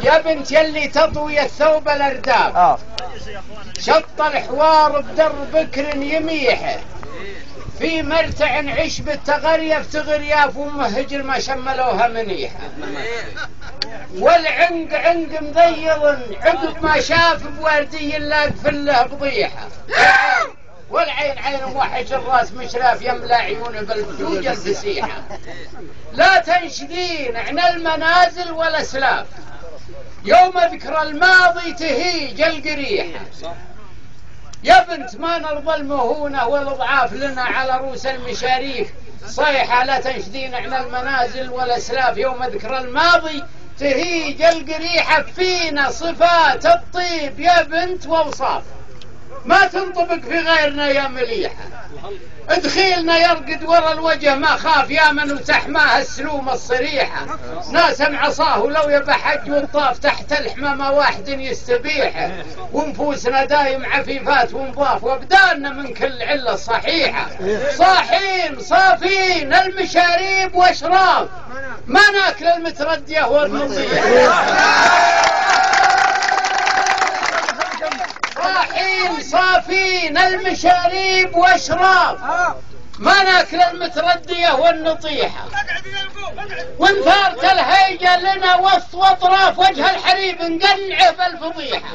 يا بنت يلي تطوي الثوب الارداب شط الحوار بدرب بكر يميحه في مرتع عش بالتغريف تغرياف وامه هجر ما شملوها منيحه والعنق عنق مذيض عقب ما شاف بوردي لاق فله بضيحه والعين عين موحش الراس مشراف يملى عيونه بالفلوج الفسيحه لا تنشدين عن المنازل والاسلاف يوم ذكر الماضي تهيج القريحه يا بنت ما نرضى المهونة والأضعاف لنا على رؤوس المشاريخ صيحة لا تنشدين عن المنازل والأسلاف يوم ذكر الماضي تهيج القريحة فينا صفات الطيب يا بنت وأوصاف ما تنطبق في غيرنا يا مليحة ادخيلنا يرقد ورا الوجه ما خاف يا من وتحماه السلوم الصريحة ناسم عصاه ولو يبى حج والطاف تحت الحمامة واحد يستبيحه ونفوسنا دايم عفيفات ونضاف وابدالنا من كل علة صحيحة صاحين صافين المشاريب واشراف ما ناكل المتردية والنظيحة صاحين صافين المشاريب واشراف ما ناكل المتردية والنطيحة وانثارت الهيجة لنا وسط واطراف وجه الحريب نقنعه بالفضيحة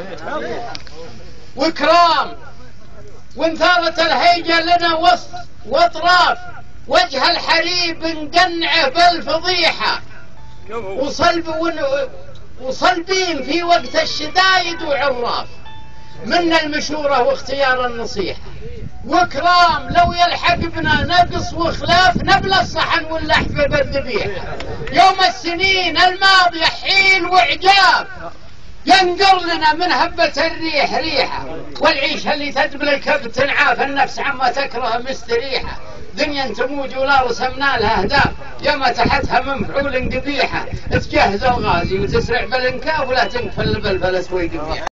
وكرام وانثارت الهيجة لنا وسط واطراف وجه الحريب نقنعه بالفضيحة وصلبين في وقت الشدايد وعراف من المشورة واختيار النصيحة وكرام لو يلحق بنا نقص وخلاف نبل الصحن واللحف بالذبيحة يوم السنين الماضية حيل وعجاب ينقر لنا من هبة الريح ريحة والعيشة اللي تدبل الكبد تنعاف النفس عما تكره مستريحة دنيا تموج ولا رسمنا لها اهداف يما تحتها منفعول قبيحة تجهز الغازي وتسرع بالانكاف ولا تنكفل بالفلس ويقبيحة